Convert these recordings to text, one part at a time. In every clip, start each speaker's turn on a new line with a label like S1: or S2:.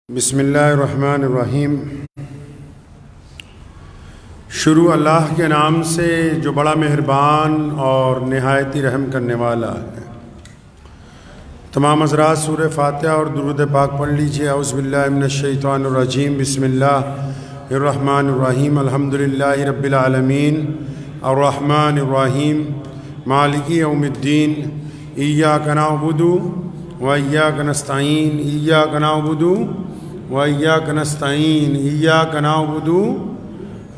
S1: بسم اللہ الرحمن الرحیم۔ شروع اللہ کے نام سے جو بڑا مہربان اور نہایت ہی رحم کرنے والا ہے۔ تمام حضرات سورہ فاتحہ اور درود پاک پڑھ لیجیے۔ اعوذ باللہ من الشیطان الرجیم، بسم اللہ الرحمن الرحیم، الحمدللہ رب العالمین، الرحمن الرحیم، مالک یوم الدین، ایاک نعبد و ایاک نستعین، ایاک نعبد وَإِيَّاكَ نَسْتَعِينُ إِيَّاكَ نَعْبُدُ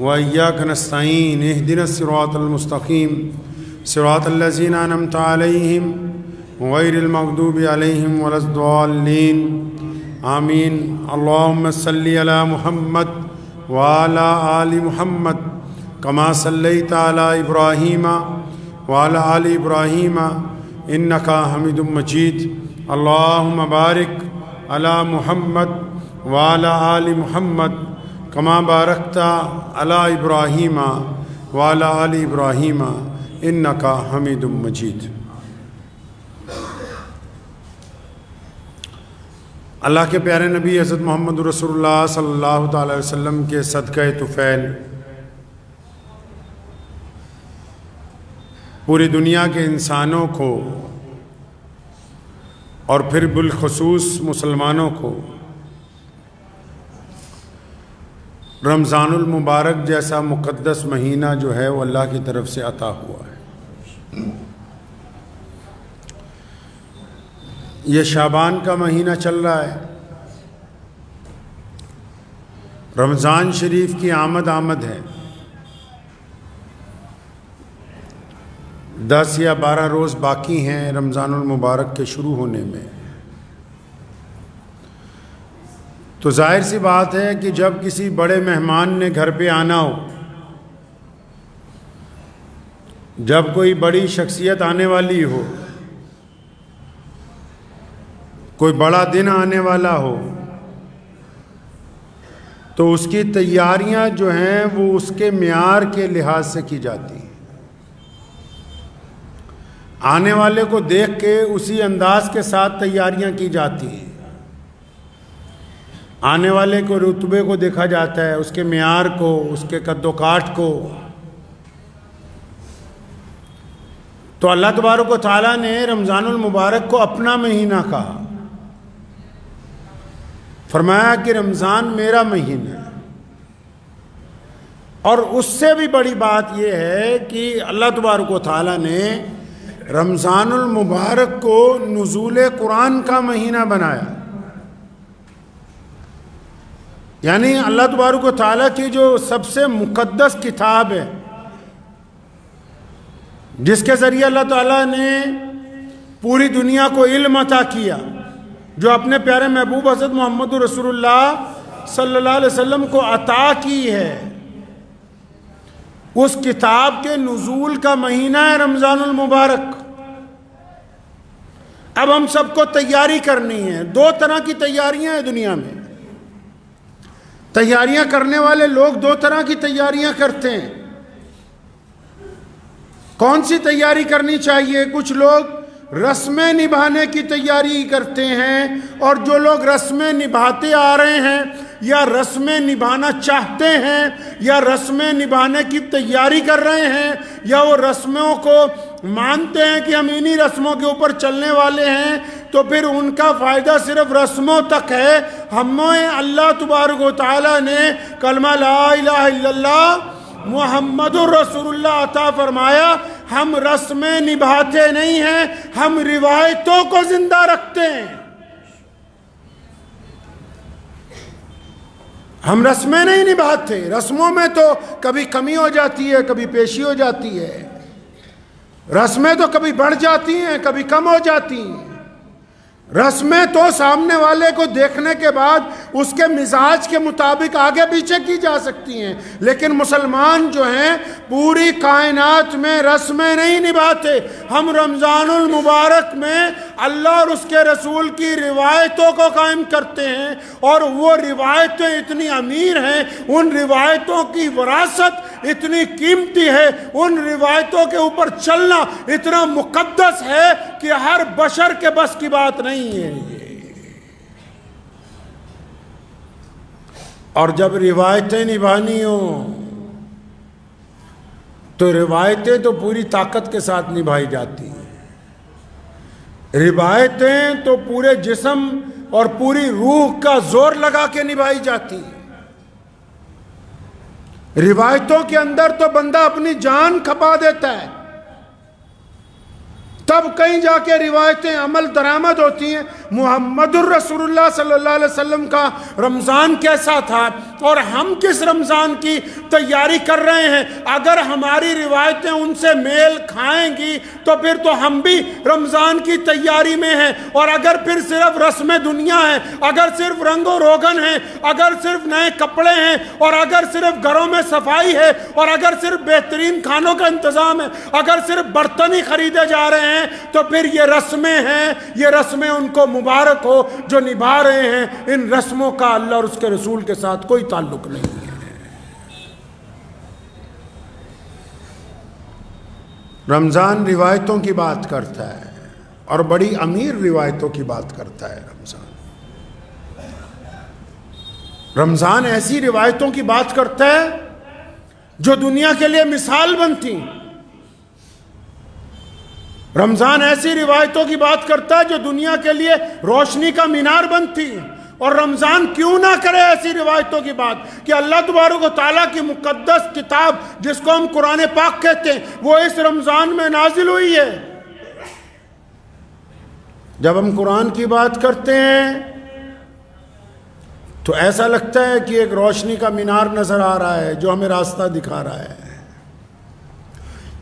S1: وَإِيَّاكَ نَسْتَعِينُ اهْدِنَا الصِّرَاطَ الْمُسْتَقِيمَ صِرَاطَ الَّذِينَ أَنْعَمْتَ عَلَيْهِمْ غَيْرِ الْمَغْضُوبِ عَلَيْهِمْ وَلَا الضَّالِّينَ آمین۔ اللهم صل علی محمد وعلى آل محمد كما صليت على إبراهيم وعلى آل إبراهيم إنك حميد مجيد۔ اللهم بارك على محمد وعلى آل محمد كما باركت على إبراهيم وعلى آل إبراهيم إنك حميد مجيد۔ اللہ کے پیارے نبی حضرت محمد رسول اللہ صلی اللہ تعالی وسلم کے صدقہ طفیل پوری دنیا کے انسانوں کو اور پھر بالخصوص مسلمانوں کو رمضان المبارک جیسا مقدس مہینہ جو ہے وہ اللہ کی طرف سے عطا ہوا ہے۔ یہ شعبان کا مہینہ چل رہا ہے، رمضان شریف کی آمد ہے۔ 10 یا 12 روز باقی ہیں رمضان المبارک کے شروع ہونے میں۔ تو ظاہر سی بات ہے کہ جب کسی بڑے مہمان نے گھر پہ آنا ہو، جب کوئی بڑی شخصیت آنے والی ہو، کوئی بڑا دن آنے والا ہو، تو اس کی تیاریاں جو ہیں وہ اس کے معیار کے لحاظ سے کی جاتی ہیں۔ آنے والے کو دیکھ کے اسی انداز کے ساتھ تیاریاں کی جاتی ہیں۔ آنے والے کو رتبے کو دیکھا جاتا ہے، اس کے معیار کو، اس کے قد و کاٹ کو۔ تو اللہ تبارک و تعالیٰ نے رمضان المبارک کو اپنا مہینہ کہا، فرمایا کہ رمضان میرا مہینہ ہے۔ اور اس سے بھی بڑی بات یہ ہے کہ اللہ تبارک و تعالیٰ نے رمضان المبارک کو نزول قرآن کا مہینہ بنایا۔ یعنی اللہ تبارک و تعالیٰ کی جو سب سے مقدس کتاب ہے، جس کے ذریعے اللہ تعالیٰ نے پوری دنیا کو علم عطا کیا، جو اپنے پیارے محبوب حضرت محمد رسول اللہ صلی اللہ علیہ وسلم کو عطا کی ہے، اس کتاب کے نزول کا مہینہ ہے رمضان المبارک۔ اب ہم سب کو تیاری کرنی ہے۔ 2 طرح کی تیاریاں ہیں دنیا میں۔ تیاریاں کرنے والے لوگ 2 طرح کی تیاریاں کرتے ہیں۔ کون سی تیاری کرنی چاہیے؟ کچھ لوگ رسمیں نبھانے کی تیاری کرتے ہیں، اور جو لوگ رسمیں نبھاتے آ رہے ہیں یا رسمیں نبھانا چاہتے ہیں یا رسمیں نبھانے کی تیاری کر رہے ہیں یا وہ رسموں کو مانتے ہیں کہ ہم انہی رسموں کے اوپر چلنے والے ہیں، تو پھر ان کا فائدہ صرف رسموں تک ہے۔ ہمیں اللہ تبارک و تعالیٰ نے کلمہ لا الہ الا اللہ محمد الرسول اللہ عطا فرمایا۔ ہم رسمیں نبھاتے نہیں ہیں، ہم روایتوں کو زندہ رکھتے ہیں۔ ہم رسمیں نہیں نبھاتے۔ رسموں میں تو کبھی کمی ہو جاتی ہے، کبھی پیشی ہو جاتی ہے۔ رسمیں تو کبھی بڑھ جاتی ہیں، کبھی کم ہو جاتی ہیں۔ رسمیں تو سامنے والے کو دیکھنے کے بعد اس کے مزاج کے مطابق آگے پیچھے کی جا سکتی ہیں، لیکن مسلمان جو ہیں پوری کائنات میں رسمیں نہیں نبھاتے۔ ہم رمضان المبارک میں اللہ اور اس کے رسول کی روایتوں کو قائم کرتے ہیں، اور وہ روایتیں اتنی امیر ہیں، ان روایتوں کی وراثت اتنی قیمتی ہے، ان روایتوں کے اوپر چلنا اتنا مقدس ہے کہ ہر بشر کے بس کی بات نہیں ہے۔ اور جب روایتیں نبھانی ہوں تو روایتیں تو پوری طاقت کے ساتھ نبھائی جاتی ہیں، روایتیں تو پورے جسم اور پوری روح کا زور لگا کے نبھائی جاتی ہیں۔ روایتوں کے اندر تو بندہ اپنی جان کھپا دیتا ہے، تب کہیں جا کے روایتیں عمل درآمد ہوتی ہیں۔ محمد الرسول اللہ صلی اللہ علیہ وسلم کا رمضان کیسا تھا اور ہم کس رمضان کی تیاری کر رہے ہیں، اگر ہماری روایتیں ان سے میل کھائیں گی تو پھر تو ہم بھی رمضان کی تیاری میں ہیں، اور اگر پھر صرف رسم دنیا ہے، اگر صرف رنگ و روغن ہے، اگر صرف نئے کپڑے ہیں، اور اگر صرف گھروں میں صفائی ہے، اور اگر صرف بہترین کھانوں کا انتظام ہے، اگر صرف برتن ہی خریدے جا رہے ہیں، تو پھر یہ رسمیں ہیں، یہ رسمیں ان کو مبارک ہو جو نبھا رہے ہیں۔ ان رسموں کا اللہ اور اس کے رسول کے ساتھ کوئی تعلق نہیں ہے۔ رمضان روایتوں کی بات کرتا ہے، اور بڑی امیر روایتوں کی بات کرتا ہے۔ رمضان ایسی روایتوں کی بات کرتا ہے جو دنیا کے لیے مثال بنتی۔ رمضان ایسی روایتوں کی بات کرتا ہے جو دنیا کے لیے روشنی کا مینار بنتی۔ اور رمضان کیوں نہ کرے ایسی روایتوں کی بات کہ اللہ تبارک و تعالیٰ کی مقدس کتاب جس کو ہم قرآن پاک کہتے ہیں وہ اس رمضان میں نازل ہوئی ہے۔ جب ہم قرآن کی بات کرتے ہیں تو ایسا لگتا ہے کہ ایک روشنی کا مینار نظر آ رہا ہے جو ہمیں راستہ دکھا رہا ہے،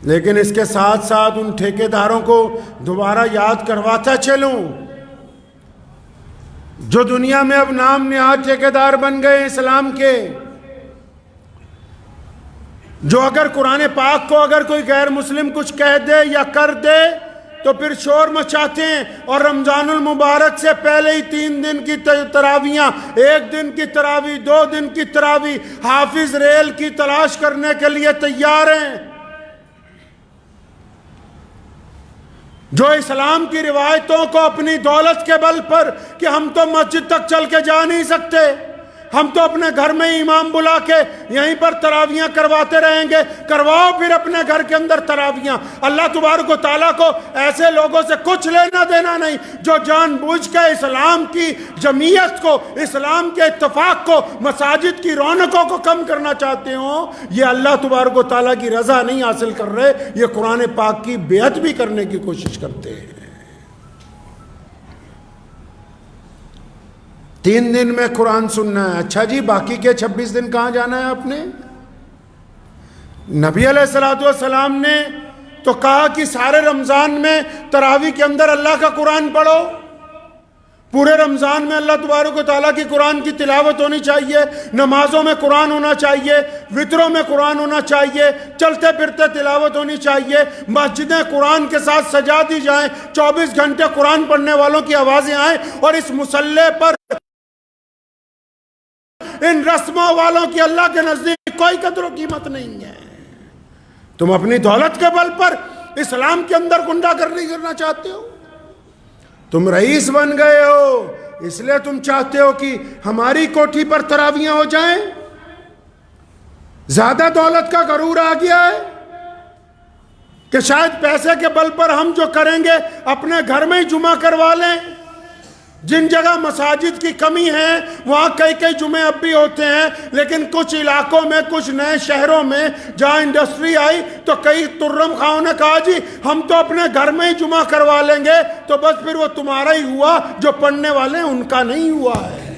S1: لیکن اس کے ساتھ ساتھ ان ٹھیکیداروں کو دوبارہ یاد کرواتا چلوں جو دنیا میں اب نام نہاد ٹھیکیدار بن گئے اسلام کے، جو اگر قرآن پاک کو اگر کوئی غیر مسلم کچھ کہہ دے یا کر دے تو پھر شور مچاتے ہیں، اور رمضان المبارک سے پہلے ہی 3 دن کی تراویحاں، 1 دن کی تراویح، 2 دن کی تراویح، حافظ ریل کی تلاش کرنے کے لیے تیار ہیں۔ جو اسلام کی روایتوں کو اپنی دولت کے بل پر کہ ہم تو مسجد تک چل کے جا نہیں سکتے، ہم تو اپنے گھر میں امام بلا کے یہیں پر تراویحاں کرواتے رہیں گے، کرواؤ پھر اپنے گھر کے اندر تراویحاں۔ اللہ تبارک و تعالیٰ کو ایسے لوگوں سے کچھ لینا دینا نہیں جو جان بوجھ کے اسلام کی جمعیت کو، اسلام کے اتفاق کو، مساجد کی رونقوں کو کم کرنا چاہتے ہوں۔ یہ اللہ تبارک و تعالیٰ کی رضا نہیں حاصل کر رہے، یہ قرآن پاک کی بیعت بھی کرنے کی کوشش کرتے ہیں۔ 3 دن میں قرآن سننا ہے، اچھا جی باقی کے 26 دن کہاں جانا ہے آپ نے؟ نبی علیہ السلام نے تو کہا کہ سارے رمضان میں تراویح کے اندر اللہ کا قرآن پڑھو، پورے رمضان میں اللہ تبارک و تعالیٰ کی قرآن کی تلاوت ہونی چاہیے، نمازوں میں قرآن ہونا چاہیے، وطروں میں قرآن ہونا چاہیے، چلتے پھرتے تلاوت ہونی چاہیے، مسجدیں قرآن کے ساتھ سجا دی جائیں، 24 گھنٹے قرآن پڑھنے والوں کی آوازیں آئیں، اور اس مسلح پر ان رسموں والوں کی اللہ کے نزدیک کوئی قدر و قیمت نہیں ہے۔ تم اپنی دولت کے بل پر اسلام کے اندر گنڈا گردی کرنا چاہتے ہو، تم رئیس بن گئے ہو اس لیے تم چاہتے ہو کہ ہماری کوٹھی پر تراویحاں ہو جائیں، زیادہ دولت کا غرور آ گیا ہے کہ شاید پیسے کے بل پر ہم جو کریں گے اپنے گھر میں ہی جمعہ کروا لیں۔ جن جگہ مساجد کی کمی ہے وہاں کئی جمعے اب بھی ہوتے ہیں، لیکن کچھ علاقوں میں، کچھ نئے شہروں میں جہاں انڈسٹری آئی تو کئی ترم خواہوں نے کہا جی ہم تو اپنے گھر میں ہی جمعہ کروا لیں گے، تو بس پھر وہ تمہارا ہی ہوا، جو پڑھنے والے ہیں ان کا نہیں ہوا ہے۔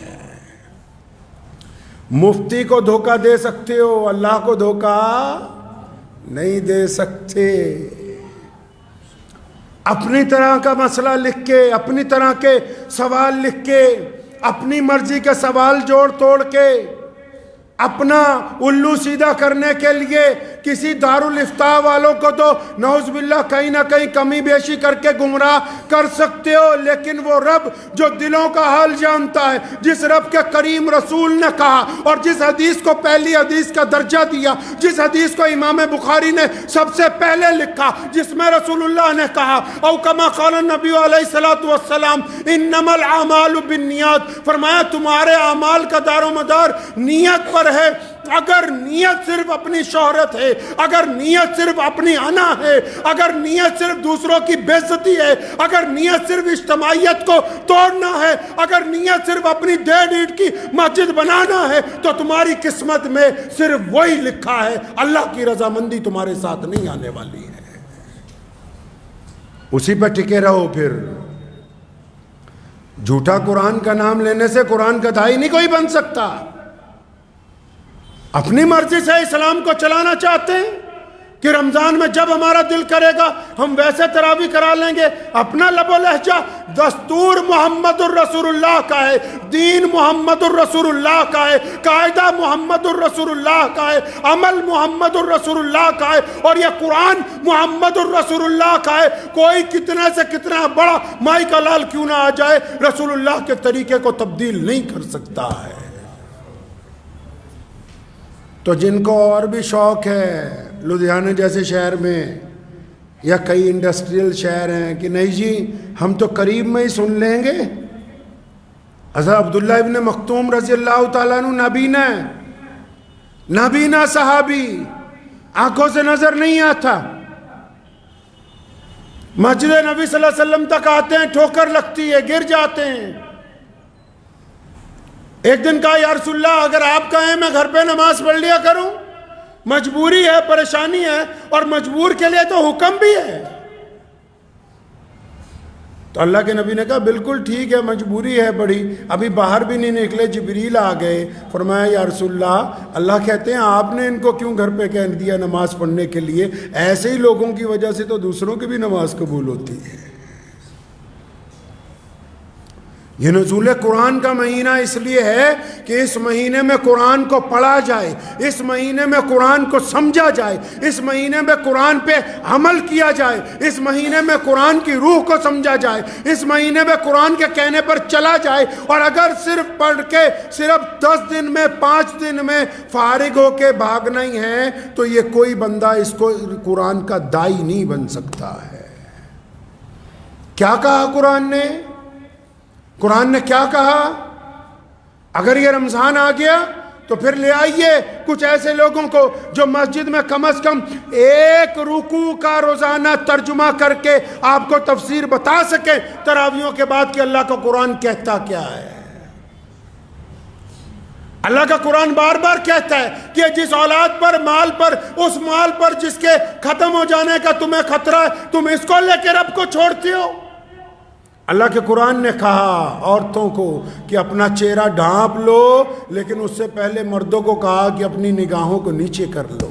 S1: مفتی کو دھوکہ دے سکتے ہو، اللہ کو دھوکہ نہیں دے سکتے۔ اپنی طرح کا مسئلہ لکھ کے، اپنی طرح کے سوال لکھ کے، اپنی مرضی کے سوال جوڑ توڑ کے، اپنا الو سیدھا کرنے کے لیے کسی دارالفتاء والوں کو تو نعوذ باللہ کہیں نہ کہیں کمی بیشی کر کے گمراہ کر سکتے ہو، لیکن وہ رب جو دلوں کا حال جانتا ہے، جس رب کے کریم رسول نے کہا اور جس حدیث کو پہلی حدیث کا درجہ دیا، جس حدیث کو امام بخاری نے سب سے پہلے لکھا، جس میں رسول اللہ نے کہا او کما قال النبی علیہ السلام انما الاعمال بالنیات، فرمایا تمہارے اعمال کا دار و مدار نیت پر ہے۔ اگر نیت صرف اپنی شہرت ہے، اگر نیت صرف اپنی انا ہے، اگر نیت صرف دوسروں کی بے عزتی ہے، اگر نیت صرف اجتماعیت کو توڑنا ہے، اگر نیت صرف اپنی ڈیڑھ اینٹ کی مسجد بنانا ہے، تو تمہاری قسمت میں صرف وہی لکھا ہے، اللہ کی رضامندی تمہارے ساتھ نہیں آنے والی ہے۔ اسی پہ ٹکے رہو۔ پھر جھوٹا قرآن کا نام لینے سے قرآن کا داعی نہیں کوئی بن سکتا۔ اپنی مرضی سے اسلام کو چلانا چاہتے ہیں کہ رمضان میں جب ہمارا دل کرے گا ہم ویسے تراویح کرا لیں گے، اپنا لب و لہجہ دستور محمد الرسول اللہ کا ہے، دین محمد الرسول اللہ کا ہے، قاعدہ محمد الرسول اللہ کا ہے، عمل محمد الرسول اللہ کا ہے، اور یہ قرآن محمد الرسول اللہ کا ہے۔ کوئی کتنے سے کتنا بڑا مائی کا لال کیوں نہ آ جائے، رسول اللہ کے طریقے کو تبدیل نہیں کر سکتا ہے۔ تو جن کو اور بھی شوق ہے لدھیانہ جیسے شہر میں یا کئی انڈسٹریل شہر ہیں کہ نہیں جی ہم تو قریب میں ہی سن لیں گے، حضرت عبداللہ ابن مختوم رضی اللہ تعالیٰ عنہ نابینا صحابی، آنکھوں سے نظر نہیں آتا، مسجد نبی صلی اللہ علیہ وسلم تک آتے ہیں، ٹھوکر لگتی ہے، گر جاتے ہیں۔ ایک دن کہا یا رسول اللہ اگر آپ کہیں میں گھر پہ نماز پڑھ لیا کروں، مجبوری ہے، پریشانی ہے، اور مجبور کے لیے تو حکم بھی ہے۔ تو اللہ کے نبی نے کہا بالکل ٹھیک ہے، مجبوری ہے بڑی، ابھی باہر بھی نہیں نکلے، جبریل آ گئے، فرمایا یا رسول اللہ کہتے ہیں آپ نے ان کو کیوں گھر پہ کہہ دیا نماز پڑھنے کے لیے؟ ایسے ہی لوگوں کی وجہ سے تو دوسروں کی بھی نماز قبول ہوتی ہے۔ یہ نزول قرآن کا مہینہ اس لیے ہے کہ اس مہینے میں قرآن کو پڑھا جائے، اس مہینے میں قرآن کو سمجھا جائے، اس مہینے میں قرآن پہ عمل کیا جائے، اس مہینے میں قرآن کی روح کو سمجھا جائے، اس مہینے میں قرآن کے کہنے پر چلا جائے۔ اور اگر صرف پڑھ کے صرف 10 دن میں 5 دن میں فارغ ہو کے بھاگنا ہی ہے تو یہ کوئی بندہ اس کو قرآن کا داعی نہیں بن سکتا ہے۔ کیا کہا قرآن نے؟ قرآن نے کیا کہا؟ اگر یہ رمضان آ گیا تو پھر لے آئیے کچھ ایسے لوگوں کو جو مسجد میں کم از کم ایک رکوع کا روزانہ ترجمہ کر کے آپ کو تفسیر بتا سکے تراویحوں کے بعد کہ اللہ کا قرآن کہتا کیا ہے۔ اللہ کا قرآن بار بار کہتا ہے کہ جس اولاد پر، مال پر، اس مال پر جس کے ختم ہو جانے کا تمہیں خطرہ ہے، تم اس کو لے کے رب کو چھوڑتے ہو۔ اللہ کے قرآن نے کہا عورتوں کو کہ اپنا چہرہ ڈھانپ لو، لیکن اس سے پہلے مردوں کو کہا کہ اپنی نگاہوں کو نیچے کر لو۔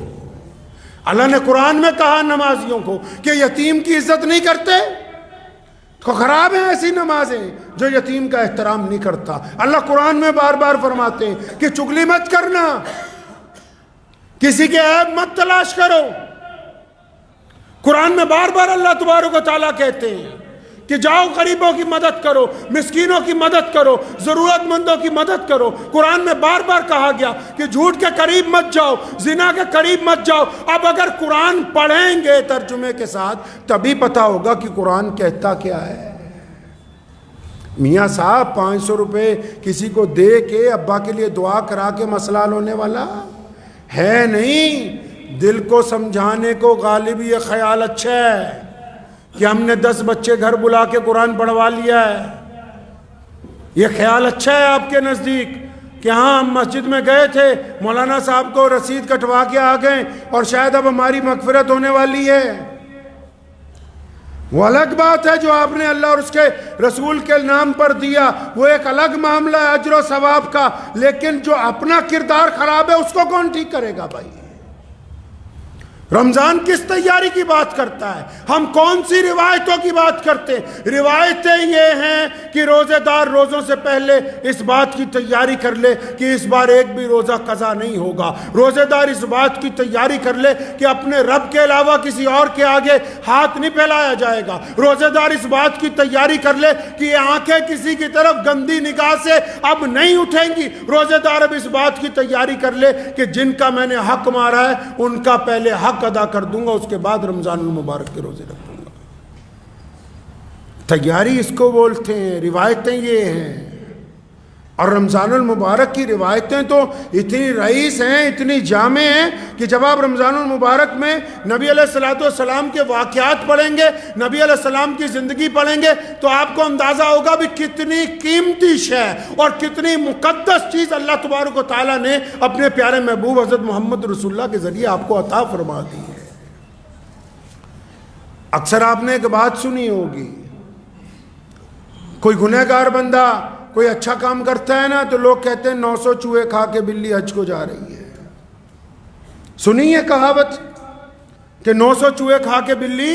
S1: اللہ نے قرآن میں کہا نمازیوں کو کہ یتیم کی عزت نہیں کرتے، تو خراب ہیں ایسی نمازیں جو یتیم کا احترام نہیں کرتا۔ اللہ قرآن میں بار بار فرماتے ہیں کہ چغلی مت کرنا، کسی کے عیب مت تلاش کرو۔ قرآن میں بار بار اللہ تبارک و تعالیٰ کہتے ہیں کہ جاؤ غریبوں کی مدد کرو، مسکینوں کی مدد کرو، ضرورت مندوں کی مدد کرو۔ قرآن میں بار بار کہا گیا کہ جھوٹ کے قریب مت جاؤ، زنا کے قریب مت جاؤ۔ اب اگر قرآن پڑھیں گے ترجمے کے ساتھ تبھی پتا ہوگا کہ قرآن کہتا کیا ہے۔ میاں صاحب 500 روپے کسی کو دے کے ابا کے لیے دعا کرا کے مسئلہ حل ہونے والا ہے نہیں۔ دل کو سمجھانے کو غالب یہ خیال اچھا ہے کہ ہم نے 10 بچے گھر بلا کے قرآن پڑھوا لیا ہے، یہ خیال اچھا ہے آپ کے نزدیک کہ ہاں ہم مسجد میں گئے تھے، مولانا صاحب کو رسید کٹوا کے آ گئے اور شاید اب ہماری مغفرت ہونے والی ہے۔ وہ الگ بات ہے جو آپ نے اللہ اور اس کے رسول کے نام پر دیا، وہ ایک الگ معاملہ ہے اجر و ثواب کا، لیکن جو اپنا کردار خراب ہے اس کو کون ٹھیک کرے گا بھائی؟ رمضان کس تیاری کی بات کرتا ہے؟ ہم کون سی روایتوں کی بات کرتے ہیں؟ روایتیں یہ ہیں کہ روزے دار روزوں سے پہلے اس بات کی تیاری کر لے کہ اس بار ایک بھی روزہ قضا نہیں ہوگا۔ روزے دار اس بات کی تیاری کر لے کہ اپنے رب کے علاوہ کسی اور کے آگے ہاتھ نہیں پھیلایا جائے گا۔ روزے دار اس بات کی تیاری کر لے کہ یہ آنکھیں کسی کی طرف گندی نگاہ سے اب نہیں اٹھیں گی۔ روزے دار اب اس بات کی تیاری کر لے کہ جن کا میں نے حق مارا ہے ان کا پہلے حق ادا کر دوں گا، اس کے بعد رمضان المبارک کے روزے رکھ دوں گا۔ تیاری اس کو بولتے ہیں، روایتیں یہ ہیں۔ اور رمضان المبارک کی روایتیں تو اتنی رئیس ہیں، اتنی جامع ہیں کہ جب آپ رمضان المبارک میں نبی علیہ السلام کے واقعات پڑھیں گے، نبی علیہ السلام کی زندگی پڑھیں گے تو آپ کو اندازہ ہوگا بھی کتنی قیمتی شے اور کتنی مقدس چیز اللہ تبارک و تعالیٰ نے اپنے پیارے محبوب حضرت محمد رسول اللہ کے ذریعے آپ کو عطا فرما دی ہے۔ اکثر آپ نے ایک بات سنی ہوگی، کوئی گنہگار بندہ کوئی اچھا کام کرتا ہے نا تو لوگ کہتے ہیں 900 چوہے کھا کے بلی حج کو جا رہی ہے۔ سنی ہے کہاوت کہ 900 چوہے کھا کے بلی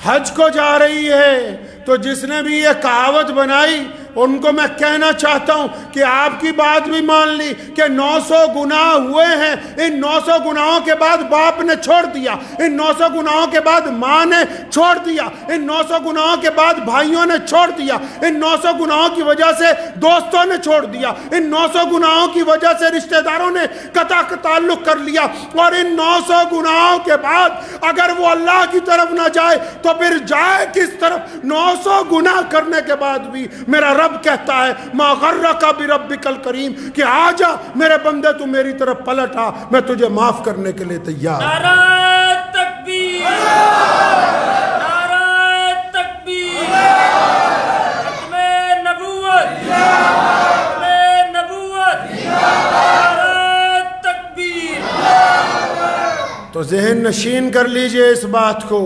S1: حج کو جا رہی ہے؟ تو جس نے بھی یہ کہاوت بنائی ان کو میں کہنا چاہتا ہوں کہ آپ کی بات بھی مان لی کہ 900 گناہ ہوئے ہیں، ان 900 گناہوں کے بعد باپ نے چھوڑ دیا، ان 900 گناہوں کے بعد ماں نے چھوڑ دیا، ان 900 گناہوں کے بعد بھائیوں نے چھوڑ دیا، ان 900 گناہوں کی وجہ سے دوستوں نے چھوڑ دیا، ان 900 گناہوں کی وجہ سے رشتہ داروں نے قطع تعلق کر لیا، اور ان 900 گناہوں کے بعد اگر وہ اللہ کی طرف نہ جائے تو پھر جائے کس طرف؟ 900 گناہ کرنے کے بعد بھی میرا رب کہتا ہے ما غرک بربک الکریم کہ آجا میرے بندے تو میری طرف پلٹ آ، میں تجھے معاف کرنے کے لیے تیار۔
S2: نعرہ تکبیر، نعرہ تکبیر، ختم نبوت، ختم نبوت، نعرہ تکبیر۔
S1: تو ذہن نشین کر لیجئے اس بات کو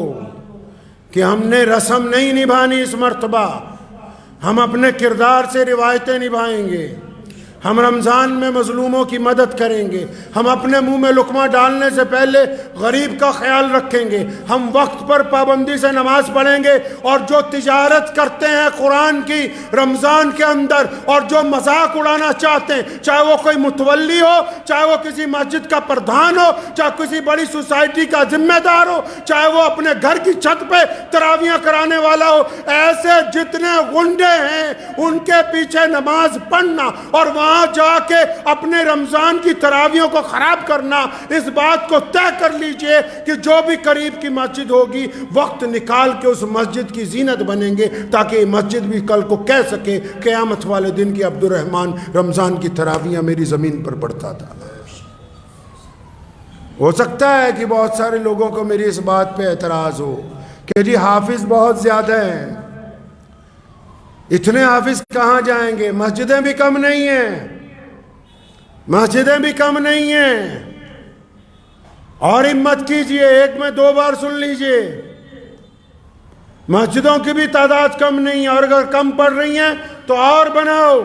S1: کہ ہم نے رسم نہیں نبھانی اس مرتبہ، ہم اپنے کردار سے روایتیں نبھائیں گے، ہم رمضان میں مظلوموں کی مدد کریں گے، ہم اپنے منہ میں لقمہ ڈالنے سے پہلے غریب کا خیال رکھیں گے، ہم وقت پر پابندی سے نماز پڑھیں گے، اور جو تجارت کرتے ہیں قرآن کی رمضان کے اندر اور جو مذاق اڑانا چاہتے ہیں، چاہے وہ کوئی متولی ہو، چاہے وہ کسی مسجد کا پردھان ہو، چاہے کسی بڑی سوسائٹی کا ذمہ دار ہو، چاہے وہ اپنے گھر کی چھت پہ تراویحیں کرانے والا ہو، ایسے جتنے غنڈے ہیں ان کے پیچھے نماز پڑھنا اور وہاں جا کے اپنے رمضان کی تراویحوں کو خراب کرنا، اس بات کو طے کر لیجئے کہ جو بھی قریب کی مسجد ہوگی وقت نکال کے اس مسجد کی زینت بنیں گے، تاکہ یہ مسجد بھی کل کو کہہ سکے قیامت والے دن کی عبد الرحمن رمضان کی تراویحیں میری زمین پر پڑھتا تھا۔ ہو سکتا ہے کہ بہت سارے لوگوں کو میری اس بات پہ اعتراض ہو کہ جی حافظ بہت زیادہ ہیں، اتنے حافظ کہاں جائیں گے؟ مسجدیں بھی کم نہیں ہیں، مسجدیں بھی کم نہیں ہیں، اور ہمت کیجئے، ایک میں 2 بار سن لیجئے، مسجدوں کی بھی تعداد کم نہیں ہے، اور اگر کم پڑ رہی ہیں تو اور بناؤ،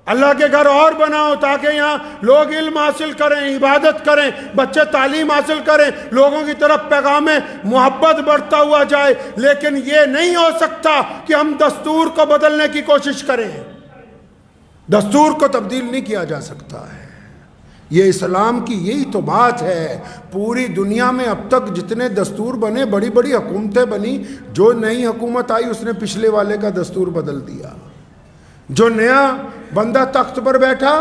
S1: اللہ کے گھر اور بناؤ، تاکہ یہاں لوگ علم حاصل کریں، عبادت کریں، بچے تعلیم حاصل کریں، لوگوں کی طرف پیغام محبت بڑھتا ہوا جائے۔ لیکن یہ نہیں ہو سکتا کہ ہم دستور کو بدلنے کی کوشش کریں، دستور کو تبدیل نہیں کیا جا سکتا ہے۔ یہ اسلام کی یہی تو بات ہے۔ پوری دنیا میں اب تک جتنے دستور بنے، بڑی بڑی حکومتیں بنی، جو نئی حکومت آئی اس نے پچھلے والے کا دستور بدل دیا، جو نیا بندہ تخت پر بیٹھا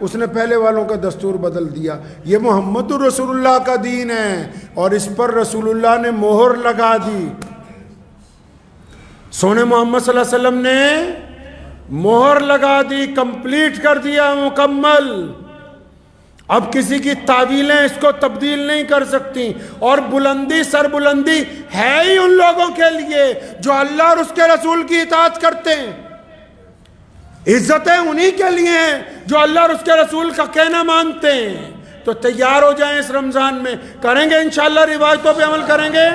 S1: اس نے پہلے والوں کا دستور بدل دیا۔ یہ محمد رسول اللہ کا دین ہے اور اس پر رسول اللہ نے مہر لگا دی، سونے محمد صلی اللہ علیہ وسلم نے مہر لگا دی، کمپلیٹ کر دیا، مکمل۔ اب کسی کی تعویلیں اس کو تبدیل نہیں کر سکتی، اور بلندی سربلندی ہے ہی ان لوگوں کے لیے جو اللہ اور اس کے رسول کی اطاعت کرتے ہیں، عزتیں انہی کے لیے ہیں جو اللہ اور اس کے رسول کا کہنا مانتے ہیں۔ تو تیار ہو جائیں، اس رمضان میں کریں گے انشاءاللہ، روایتوں پہ عمل کریں گے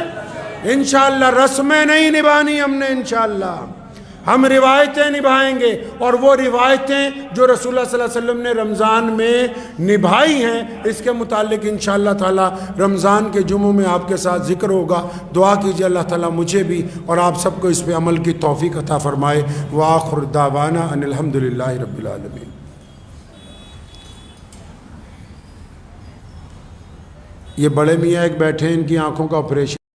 S1: انشاءاللہ، رسمیں نہیں نبھانی ہم نے انشاءاللہ، ہم روایتیں نبھائیں گے، اور وہ روایتیں جو رسول اللہ صلی اللہ علیہ وسلم نے رمضان میں نبھائی ہیں، اس کے متعلق انشاءاللہ تعالی رمضان کے جمعوں میں آپ کے ساتھ ذکر ہوگا۔ دعا کیجئے اللہ تعالیٰ مجھے بھی اور آپ سب کو اس پہ عمل کی توفیق عطا فرمائے۔ وآخر دعوانا ان الحمدللہ رب العالمین۔ یہ بڑے میاں ایک بیٹھے ہیں، ان کی آنکھوں کا آپریشن